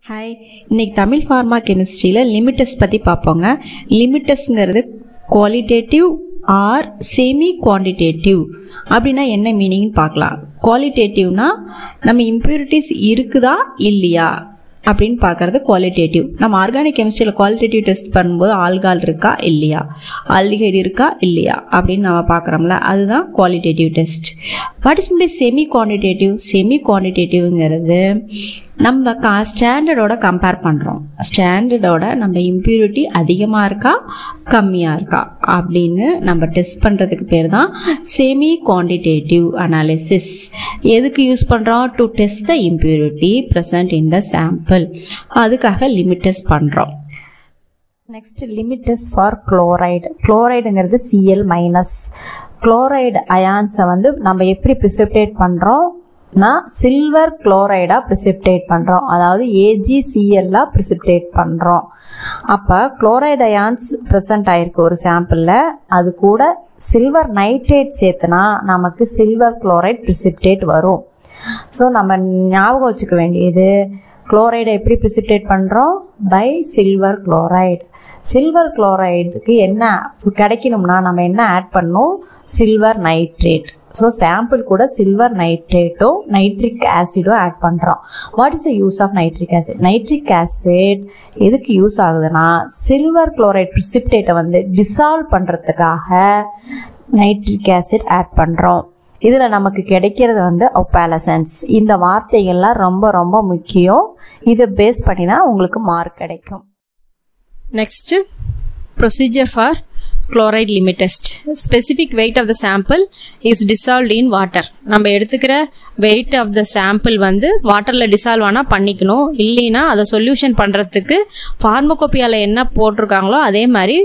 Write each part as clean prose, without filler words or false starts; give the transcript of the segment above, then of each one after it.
Hi, இன்னைக்கு Tamil pharma கெமிஸ்ட்ரியில் லிமிட்டஸ் பற்றி பார்ப்போங்க. லிமிட்டஸ்ங்கிறது qualitative R semi quantitative அப்படின்னா என்ன மீனிங்னு பார்க்கலாம். குவாலிட்டேட்டிவ்னா நம்ம இம்ப்யூரிட்டிஸ் இருக்குதா இல்லையா அப்படின்னு பார்க்குறது குவாலிட்டேட்டிவ். நம்ம ஆர்கானிக் கெமிஸ்ட்ரியில் குவாலிட்டேட்டிவ் டெஸ்ட் பண்ணும்போது ஆல்கால் இருக்கா இல்லையா, ஆல்டிஹைடு இருக்கா இல்லையா அப்படின்னு நம்ம பார்க்குறோம்ல, அதுதான் qualitative test. What is mean semi quantitative? Semi குவான்டிடேட்டிவ்ங்கிறது நம்ம ஸ்டாண்டர்டோட கம்பேர் பண்ணுறோம். ஸ்டாண்டர்டோட நம்ம இம்ப்யூரிட்டி அதிகமாக இருக்கா கம்மியாக இருக்கா அப்படின்னு நம்ம டெஸ்ட் பண்ணுறதுக்கு பேர் தான் செமி குவான்டிடேட்டிவ் அனாலிசிஸ். எதுக்கு யூஸ் பண்ணுறோம்? To test the impurity present in the sample. அதுக்காக லிமிட் டெஸ்ட் பண்ணுறோம். Next limit test for chloride. குளோரைடுங்கிறது Cl-. குளோரைடு அயான்ஸை நம்ம எப்படி ப்ரிசிபிடேட் பண்ணுறோம்? சில்வர் குளோரைடா ப்ரிசிபிடேட் பண்ணுறோம், அதாவது AgCl ப்ரிசிபிடேட் பண்ணுறோம். அப்போ குளோரைடு அயான்ஸ் ப்ரெசன்ட் ஆயிருக்கு ஒரு சாம்பிளில், அது கூட சில்வர் நைட்ரேட் சேர்த்துனா நமக்கு சில்வர் குளோரைட் ப்ரிசிபிடேட் வரும். ஸோ நம்ம ஞாபகம் வச்சுக்க வேண்டியது, குளோரைடை எப்படி ப்ரிசிபிடேட் பண்ணுறோம்? By silver chloride. சில்வர் குளோரைடுக்கு என்ன கிடைக்கணும்னா நம்ம என்ன ஆட் பண்ணணும்? Silver nitrate. ஸோ சாம்பிள் கூட சில்வர் நைட்ரேட்டும் நைட்ரிக் ஆசிடும் ஆட் பண்ணுறோம். What is the use of nitric acid? Nitric acid எதுக்கு யூஸ் ஆகுதுன்னா, சில்வர் குளோரைட் ப்ரிசிபிடேட்டை டிசால்வ் பண்ணுறதுக்காக நைட்ரிக் ஆசிட் ஆட் பண்ணுறோம். இதில் நமக்கு கிடைக்கிறது ஒப்பாலசன்ஸ். இந்த வார்த்தைகள்லாம் ரொம்ப ரொம்ப முக்கியம். இதை பேஸ் பண்ணி தான் உங்களுக்கு மார்க் கிடைக்கும். Next, procedure for chloride limit test. Specific weight of the sample is dissolved in water. நம்ம எடுத்துக்கிற weight of the sample வாட்டர்ல டிசால்வ் ஆனா பண்ணிக்கணும். இல்லைன்னா அதை சொல்யூஷன் பண்றதுக்கு ஃபார்மகோபியால என்ன போட்டிருக்காங்களோ அதே மாதிரி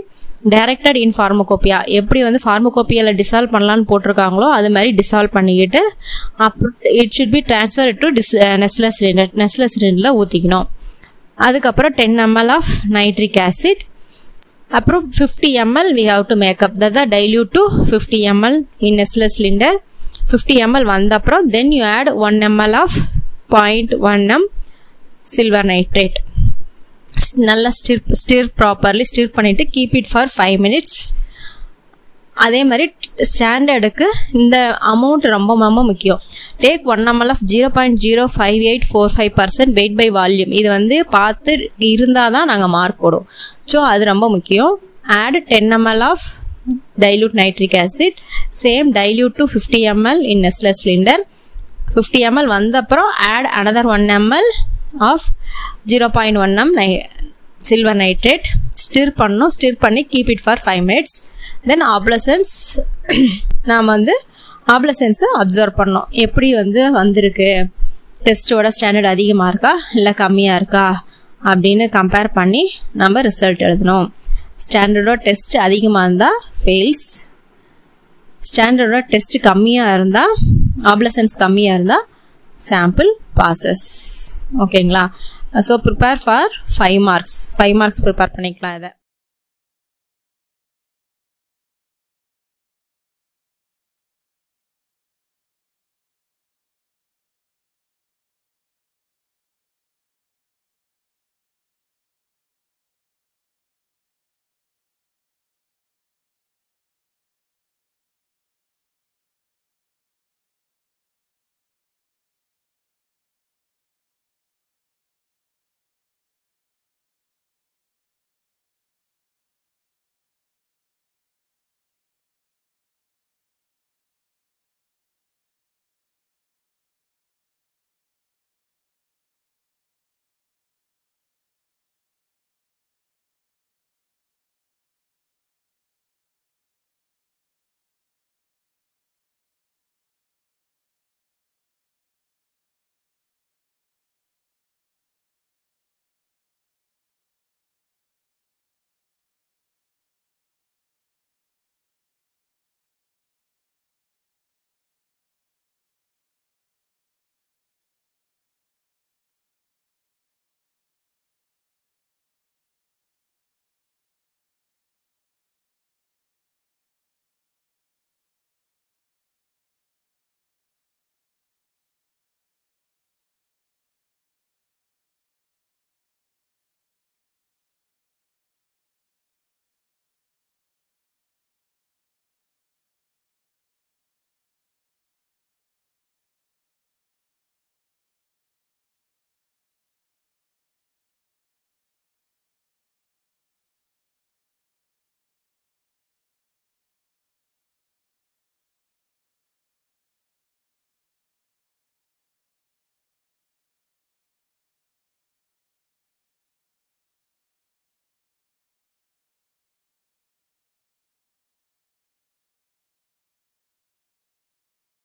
டைரக்டட் இன் ஃபார்மகோபியா எப்படி ஃபார்மகோபியால டிசால்வ் பண்ணலான்னு போட்டிருக்காங்களோ அது மாதிரி டிசால்வ் பண்ணிக்கிட்டு it should be transfer to Nessler சிலிண்டர்ல ஊத்திக்கணும். அதுக்கப்புறம் 10 ml ஆஃப் நைட்ரிக் ஆசிட், அப்புறம் 50 ml we have to make up that dilute to 50 ml in Nestler cylinder. 50 ml வந்த அப்புறம் then you add 1 ml of 0.1 m silver nitrate. நல்லா stir properly stir பண்ணிட்டு keep it for 5 minutes. அதே மாதிரி ஸ்டாண்டர்டுக்கு இந்த amount ரொம்ப ரொம்ப முக்கியம். Take 1 ml of 0.05845% weight by volume. இது பார்த்து இருந்தால் தான் நாங்கள் மார்க் போடுவோம். ஸோ அது ரொம்ப முக்கியம். Add 10 ml of dilute nitric acid, same dilute to 50 ml in Nestler cylinder. 50 ml வந்த அப்புறம் add another 1 ml of 0.1 m silver nitrate. Stir பண்ணணும். ஸ்டிர் பண்ணி keep it for 5 minutes. தென் ஆப்லசன்ஸ் நாம் ஆப்லசன்ஸை அப்சர்வ் பண்ணோம். எப்படி வந்திருக்கு, டெஸ்ட்டோட ஸ்டாண்டர்ட் அதிகமாக இருக்கா இல்லை கம்மியாக இருக்கா அப்படின்னு கம்பேர் பண்ணி நம்ம ரிசல்ட் எழுதணும். ஸ்டாண்டர்டோட டெஸ்ட் அதிகமாக இருந்தால் ஃபெயில்ஸ், ஸ்டாண்டர்டோட டெஸ்ட் கம்மியாக இருந்தால் ஆப்லசன்ஸ் கம்மியாக இருந்தால் சாம்பிள் பாசஸ். ஓகேங்களா? So prepare for 5 marks prepare பண்ணிக்கலாம். இதை